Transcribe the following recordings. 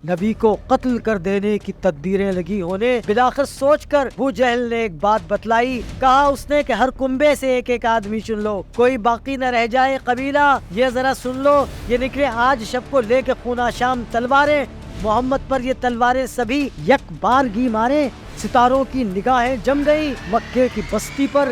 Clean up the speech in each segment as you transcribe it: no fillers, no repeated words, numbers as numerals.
نبی کو قتل کر دینے کی تدبیریں لگی ہونے، بلاخر سوچ کر ابو جہل نے ایک بات بتلائی، کہا اس نے کہ ہر کنبے سے ایک ایک آدمی چن لو، کوئی باقی نہ رہ جائے قبیلہ، یہ ذرا سن لو، یہ نکلے آج شب کو لے کے خونہ شام تلواریں، محمد پر یہ تلواریں سبھی یک بارگی مارے، ستاروں کی نگاہیں جم گئی مکے کی بستی پر،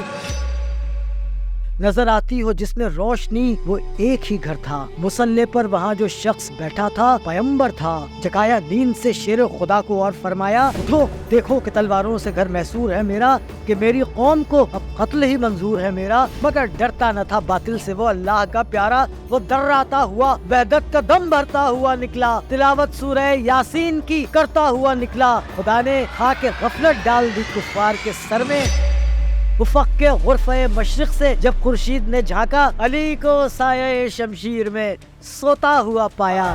نظر آتی ہو جس میں روشنی، وہ ایک ہی گھر تھا، مصلی پر وہاں جو شخص بیٹھا تھا پیغمبر تھا، جگایا نیند سے شیر خدا کو اور فرمایا اٹھو دیکھو کہ تلواروں سے گھر محصور ہے میرا، کہ میری قوم کو اب قتل ہی منظور ہے میرا، مگر ڈرتا نہ تھا باطل سے وہ اللہ کا پیارا، وہ ڈراتا ہوا وحدت کا دم بھرتا ہوا نکلا، تلاوت سورہ یاسین کی کرتا ہوا نکلا، خدا نے خاک غفلت ڈال دی کفار کے سر میں، افق کے غرفہ مشرق سے جب خورشید نے جھانکا، علی کو سایہ شمشیر میں سوتا ہوا پایا۔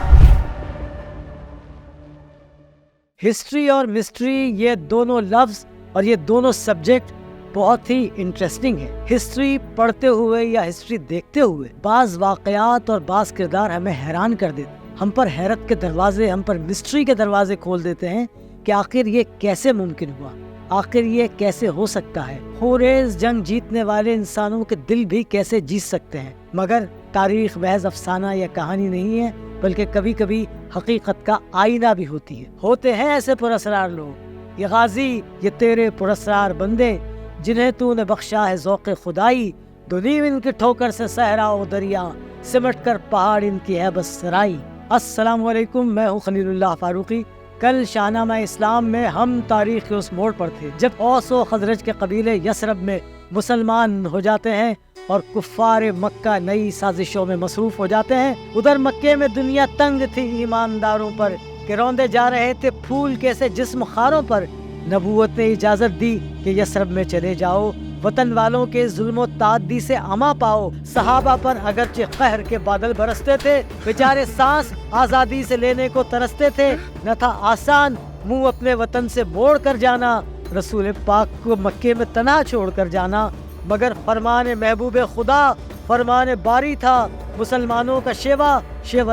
ہسٹری اور مسٹری، یہ دونوں لفظ اور یہ دونوں سبجیکٹ بہت ہی انٹرسٹنگ ہے۔ ہسٹری پڑھتے ہوئے یا ہسٹری دیکھتے ہوئے بعض واقعات اور بعض کردار ہمیں حیران کر دیتے، ہم پر حیرت کے دروازے، ہم پر مسٹری کے دروازے کھول دیتے ہیں کہ آخر یہ کیسے ممکن ہوا، آخر یہ کیسے ہو سکتا ہے، خوریز جنگ جیتنے والے انسانوں کے دل بھی کیسے جیت سکتے ہیں۔ مگر تاریخ محض افسانہ یا کہانی نہیں ہے، بلکہ کبھی کبھی حقیقت کا آئینہ بھی ہوتی ہے۔ ہوتے ہیں ایسے پراسرار لوگ، یہ غازی، یہ تیرے پراسرار بندے جنہیں تو نے بخشا ہے ذوق خدائی، دنیم ان کی ٹھوکر سے صحرا و دریا، سمٹ کر پہاڑ ان کی ہے بس سرائی۔ السلام علیکم، میں ہوں خلیل اللہ فاروقی۔ کل شاہنامہ اسلام میں ہم تاریخ کے اس موڑ پر تھے جب اوس و خزرج کے قبیلے یثرب میں مسلمان ہو جاتے ہیں اور کفار مکہ نئی سازشوں میں مصروف ہو جاتے ہیں۔ ادھر مکے میں دنیا تنگ تھی ایمانداروں پر کہ روندے جا رہے تھے پھول کیسے جسم خاروں پر، نبوت نے اجازت دی کہ یثرب میں چلے جاؤ، وطن والوں کے ظلم و تعدی سے اما پاؤ۔ صحابہ پر اگرچہ قہر کے بادل برستے تھے، بیچارے سانس آزادی سے لینے کو ترستے تھے، نہ تھا آسان منہ اپنے وطن سے موڑ کر جانا، رسول پاک کو مکے میں تنہا چھوڑ کر جانا، مگر فرمان محبوب خدا فرمان باری تھا، مسلمانوں کا شیوہ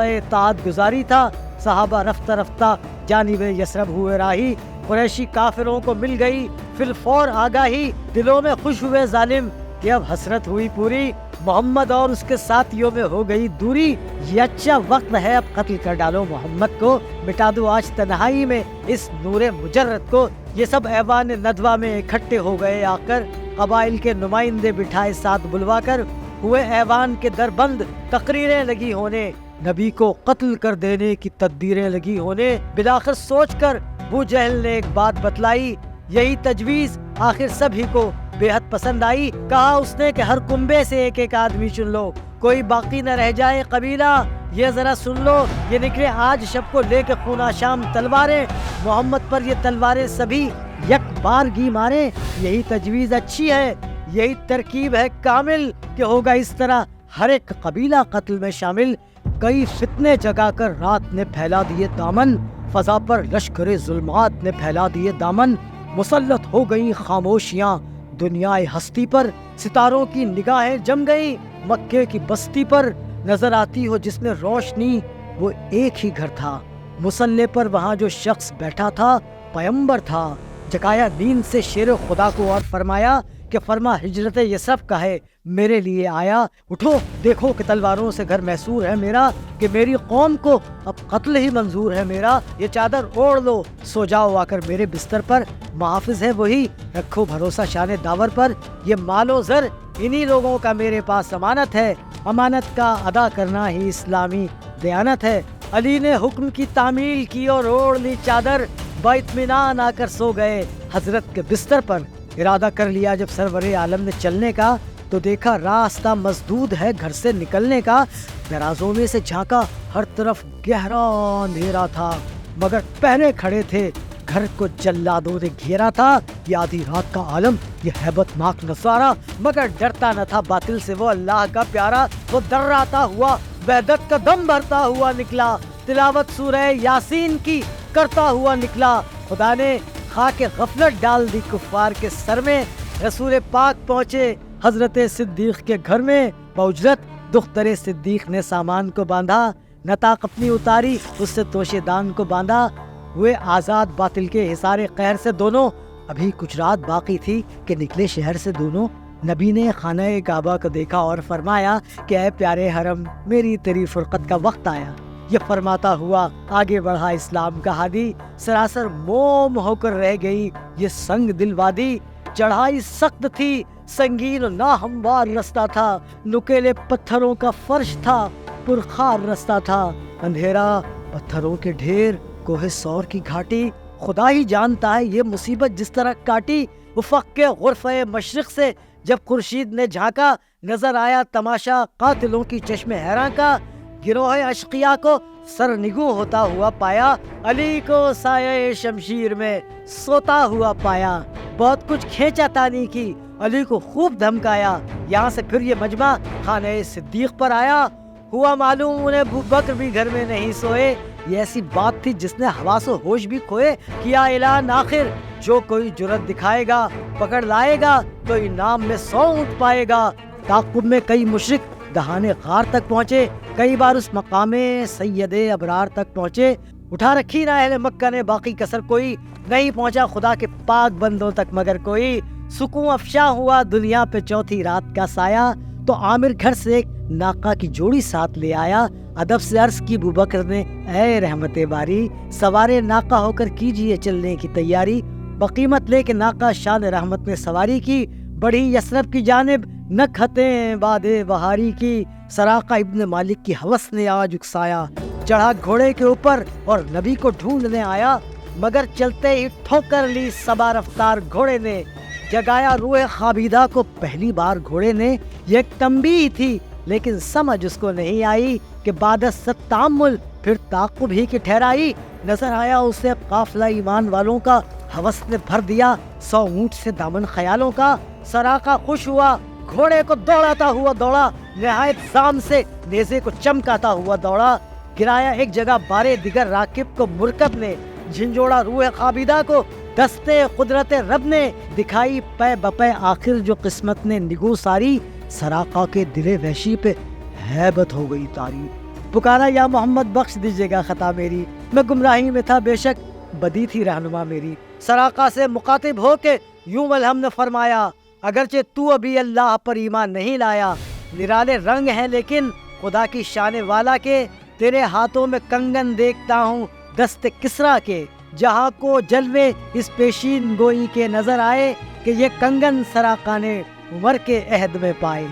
اطاعت گزاری تھا۔ صحابہ رفتہ رفتہ جانب یثرب ہوئے راہی، قریشی کافروں کو مل گئی فی الفور آگاہی، دلوں میں خوش ہوئے ظالم کہ اب حسرت ہوئی پوری، محمد اور اس کے ساتھیوں میں ہو گئی دوری، یہ اچھا وقت ہے اب قتل کر ڈالو محمد کو، مٹا دو آج تنہائی میں اس نور مجرد کو۔ یہ سب ایوان ندوہ میں اکٹھے ہو گئے آ کر، قبائل کے نمائندے بٹھائے ساتھ بلوا کر، ہوئے ایوان کے در بند، تقریریں لگی ہونے، نبی کو قتل کر دینے کی تدبیریں لگی ہونے، بلاخر سوچ کر ابو جہل نے ایک بات بتلائی، یہی تجویز آخر سبھی کو بے حد پسند آئی، کہا اس نے کہ ہر کنبے سے ایک ایک آدمی چن لو، کوئی باقی نہ رہ جائے قبیلہ، یہ ذرا سن لو، یہ نکلے آج شب کو لے کے خونہ شام تلواریں، محمد پر یہ تلواریں سبھی یک بارگی مارے۔ یہی تجویز اچھی ہے، یہی ترکیب ہے کامل کہ ہوگا اس طرح ہر ایک قبیلہ قتل میں شامل۔ کئی فتنے جگا کر رات نے پھیلا دیے دامن، فضا پر لشکر ظلمات نے پھیلا دیے دامن، مسلط ہو گئی خاموشیاں دنیا ہستی پر، ستاروں کی نگاہیں جم گئی مکے کی بستی پر، نظر آتی ہو جس میں روشنی، وہ ایک ہی گھر تھا، مصلی پر وہاں جو شخص بیٹھا تھا پیغمبر تھا، جگایا نیند سے شیر خدا کو اور فرمایا کہ فرما ہجرت یثرب کا ہے میرے لیے آیا، اٹھو دیکھو کہ تلواروں سے گھر محصور ہے میرا، کہ میری قوم کو اب قتل ہی منظور ہے میرا، یہ چادر اوڑھ لو سو جاؤ آ کر میرے بستر پر، محافظ ہے وہی رکھو بھروسہ شان داور پر، یہ مال و زر انہی لوگوں کا میرے پاس امانت ہے، امانت کا ادا کرنا ہی اسلامی دیانت ہے۔ علی نے حکم کی تعمیل کی اور اوڑھ لی چادر، با اطمینان آ کر سو گئے حضرت کے بستر پر۔ ارادہ کر لیا جب سرور عالم نے چلنے کا، تو دیکھا راستہ مسدود ہے گھر سے نکلنے کا، درازوں میں سے جھانکا ہر طرف گہرا اندھیرا تھا، مگر پہرے کھڑے تھے، گھر کو جلادوں نے گھیرا تھا، یہ آدھی رات کا عالم، یہ ہیبت ناک نظارہ، مگر ڈرتا نہ تھا باطل سے وہ اللہ کا پیارا، وہ ڈراتا ہوا وحدت کا دم بھرتا ہوا نکلا، تلاوت سورہ یاسین کی کرتا ہوا نکلا، خدا نے خاک غفلت ڈال دی کفار کے سر میں، رسول پاک پہنچے حضرت صدیق کے گھر میں، باجرت دختر صدیق نے سامان کو باندھا، نطاق اپنی اتاری، اس سے توشے دان کو باندھا، ہوئے آزاد باطل کے حصار قہر سے دونوں۔ ابھی کچھ رات باقی تھی کہ نکلے شہر سے دونوں۔ نبی نے خانہ کعبہ کو دیکھا اور فرمایا کہ اے پیارے حرم، میری تیری فرقت کا وقت آیا۔ یہ فرماتا ہوا آگے بڑھا اسلام کا ہادی، سراسر موم ہو کر رہ گئی یہ سنگ دل وادی۔ چڑھائی سخت تھی، سنگین و ناہموار رستہ تھا، نکیلے پتھروں کا فرش تھا، پرخار رستہ تھا، اندھیرا، پتھروں کے ڈھیر، کوہ سور کی گھاٹی۔ خدا ہی جانتا ہے یہ مصیبت جس طرح کاٹی۔ افق کے غرفہ مشرق سے جب خورشید نے جھانکا، نظر آیا تماشا قاتلوں کی چشم حیراں کا۔ گروہ اشقیاء کو سرنگوں ہوتا ہوا پایا، علی کو سایہ شمشیر میں سوتا ہوا پایا۔ بہت کچھ کھینچا تانی کی، علی کو خوب دھمکایا۔ یہاں سے پھر یہ مجمع خانہ صدیق پر آیا۔ ہوا معلوم انہیں ابو بکر بھی گھر میں نہیں سوئے۔ یہ ایسی بات تھی جس نے حواس و ہوش بھی کھوئے۔ کیا اعلان آخر، جو کوئی جرت دکھائے گا پکڑ لائے گا تو انعام میں 100 اونٹ پائے گا۔ تعاقب میں کئی مشرک دہانے غار تک پہنچے، کئی بار اس مقام سید ابرار تک پہنچے۔ اٹھا رکھی نہ اہل مکہ نے باقی کسر کوئی، نہیں پہنچا خدا کے پاک بندوں تک مگر کوئی۔ سکون افشاں ہوا دنیا پہ چوتھی رات کا سایہ، تو عامر گھر سے ایک ناقہ کی جوڑی ساتھ لے آیا۔ ادب سے عرض کی ابوبکر نے، اے رحمت باری، سوارے ناقہ ہو کر کیجئے چلنے کی تیاری۔ بقیمت لے کے ناقہ شان رحمت نے سواری کی، بڑھی یثرب کی جانب نکھتیں باد بہاری کی۔ سراقہ ابن مالک کی ہوس نے آج اکسایا، چڑھا گھوڑے کے اوپر اور نبی کو ڈھونڈنے آیا، مگر چلتے ہی ٹھوکر لی صبا رفتار گھوڑے نے۔ جگایا روح خوابیدہ کو پہلی بار گھوڑے نے، یہ ایک تنبیہ تھی لیکن سمجھ اس کو نہیں آئی کہ بعد ست تعامل پھر تعاقب ہی کی ٹھہرائی۔ نظر آیا اسے قافلہ ایمان والوں کا، ہوس نے بھر دیا 100 اونٹ سے دامن خیالوں کا۔ سراقہ خوش ہوا، گھوڑے کو دوڑاتا ہوا دوڑا، نہایت زام سے نیزے کو چمکاتا ہوا دوڑا۔ گرایا ایک جگہ بارے دیگر راکب کو مرکب نے، جھنجھوڑا روح خوابیدہ کو دستے قدرت رب نے۔ دکھائی پے بپے آخر جو قسمت نے نگو ساری، سراقہ کے دل وحشی پہ ہیبت ہو گئی طاری۔ پکارا یا محمد بخش دیجیے گا خطا میری، میں گمراہی میں تھا بے شک بدی تھی رہنما میری۔ سراقہ سے مخاطب ہو کے یوں ملہم نے فرمایا، اگرچہ تو ابھی اللہ پر ایمان نہیں لایا، نرالے رنگ ہیں لیکن خدا کی شان والا کے، تیرے ہاتھوں میں کنگن دیکھتا ہوں دست کسرا کے، جہاں کو جلوے اس پیشین گوئی کے نظر آئے کہ یہ کنگن سراقہ نے عمر کے عہد میں پائے۔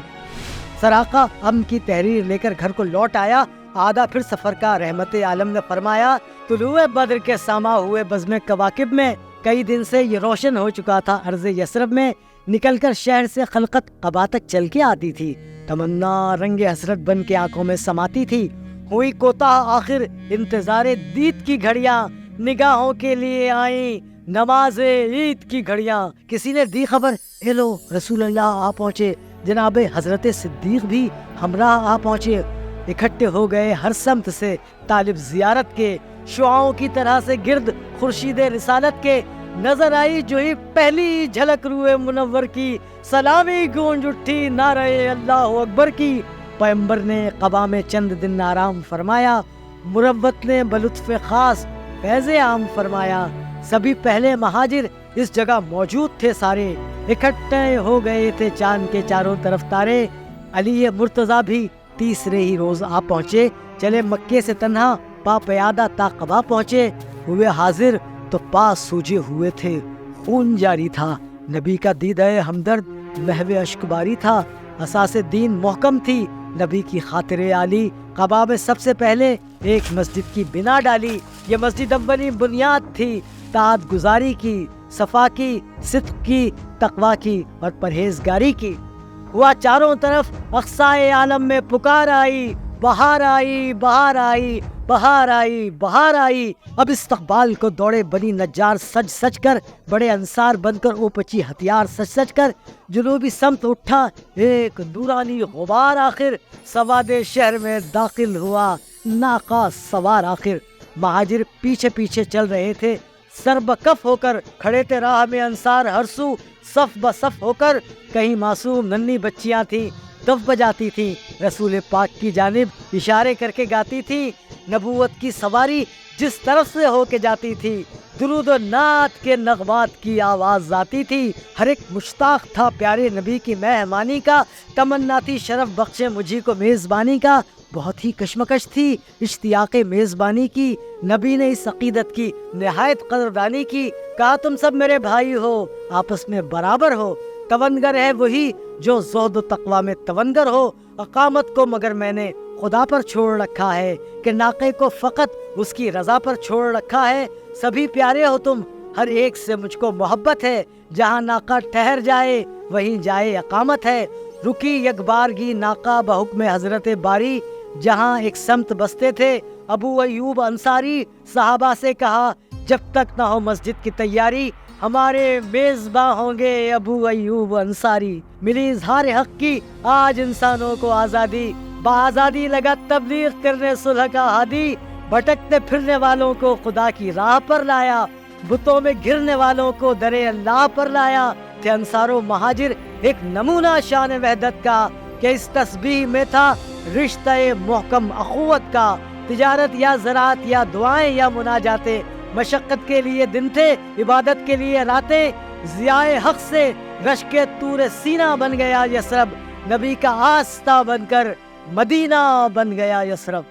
سراقہ ام کی تحریر لے کر گھر کو لوٹ آیا۔ آدھا پھر سفر کا رحمت عالم نے فرمایا، طلوع بدر کے سما ہوئے بزم کواکب میں، کئی دن سے یہ روشن ہو چکا تھا عرض یثرب میں، نکل کر شہر سے خلقت قبا تک چل کے آتی تھی، تمنا رنگ حسرت بن کے آنکھوں میں سماتی تھی۔ ہوئی کوتاہ آخر انتظار دید کی گھڑیاں، نگاہوں کے لیے آئیں نماز عید کی گھڑیاں۔ کسی نے دی خبر، اے لو رسول اللہ آ پہنچے، جناب حضرت صدیق بھی ہمراہ آ پہنچے۔ اکٹھے ہو گئے ہر سمت سے طالب زیارت کے، شعاؤں کی طرح سے گرد خورشید رسالت کے۔ نظر آئی جو ہی پہلی جھلک روئے منور کی، سلامی گونج اٹھی نعرہ اللہ اکبر کی۔ پیغمبر نے قبا میں چند دن آرام فرمایا، مروت نے بلطف خاص فیض عام فرمایا۔ سبھی پہلے مہاجر اس جگہ موجود تھے سارے، اکٹھے ہو گئے تھے چاند کے چاروں طرف تارے۔ علی مرتضیٰ بھی تیسرے ہی روز آ پہنچے، چلے مکے سے تنہا پا پیادہ تا قبا پہنچے۔ ہوئے حاضر تو پاس سوجے ہوئے تھے، خون جاری تھا، نبی کا دیدہ ہمدرد محو اشک باری تھا۔ اساس دین محکم تھی نبی کی خاطر عالی، قبا میں سب سے پہلے ایک مسجد کی بنا ڈالی۔ یہ مسجد اولی بنیاد تھی طاعت گزاری کی، صفا کی، صدق کی، تقوی کی اور پرہیزگاری کی۔ ہوا چاروں طرف اقصائے عالم میں پکار آئی، بہار آئی، بہار آئی، بہار آئی، بہار آئی۔ اب استقبال کو دوڑے بنی نجار سج سج کر، بڑے انصار بن کر اوپچی ہتھیار سج سج کر۔ جنوبی سمت اٹھا ایک نورانی غبار، آخر سواد شہر میں داخل ہوا ناقہ سوار آخر۔ مہاجر پیچھے پیچھے چل رہے تھے، سر بکف ہو کر کھڑے تھے راہ میں انصار ہر سو، صف بصف ہو کر۔ کہیں معصوم ننھی بچیاں تھیں، دف بجاتی تھیں، رسول پاک کی جانب اشارے کر کے گاتی تھیں، نبوت کی سواری جس طرف سے ہو کے جاتی تھی، درود و نعت کے نغمات کی آواز آتی تھی، ہر ایک مشتاق تھا پیارے نبی کی مہمانی کا، تمنا تھی شرف بخشے مجھے کو میزبانی کا، بہت ہی کشمکش تھی اشتیاق میزبانی کی، نبی نے اس عقیدت کی نہایت قدردانی کی، کہا تم سب میرے بھائی ہو، آپس میں برابر ہو، تونگر ہے وہی جو زہد و تقوی میں تونگر ہو، اقامت کو مگر میں نے خدا پر چھوڑ رکھا ہے کہ ناقے کو فقط اس کی رضا پر چھوڑ رکھا ہے، سبھی پیارے ہو تم، ہر ایک سے مجھ کو محبت ہے، جہاں ناقہ ٹھہر جائے وہیں جائے اقامت ہے، رکی یک بارگی ناقہ بحکم حضرت باری، جہاں ایک سمت بستے تھے ابو ایوب انصاری، صحابہ سے کہا جب تک نہ ہو مسجد کی تیاری ہمارے میزباں ہوں گے ابو ایوب انصاری، ملی اظہار حق کی آج انسانوں کو آزادی، بآزادی لگا تبلیغ کرنے صلح کا ہادی، بھٹکتے پھرنے والوں کو خدا کی راہ پر لایا، بتوں میں گرنے والوں کو در اللہ پر لایا، تھے انصار و مہاجر ایک نمونہ شان وحدت کا، کہ اس تسبیح میں تھا رشتہ محکم اخوت کا، تجارت یا زراعت یا دعائیں یا مناجاتیں، مشقت کے لیے دن تھے عبادت کے لیے راتیں، ضیاء حق سے رشک طور سینہ بن گیا یثرب، نبی کا آستہ بن کر مدینہ بن گیا یثرب۔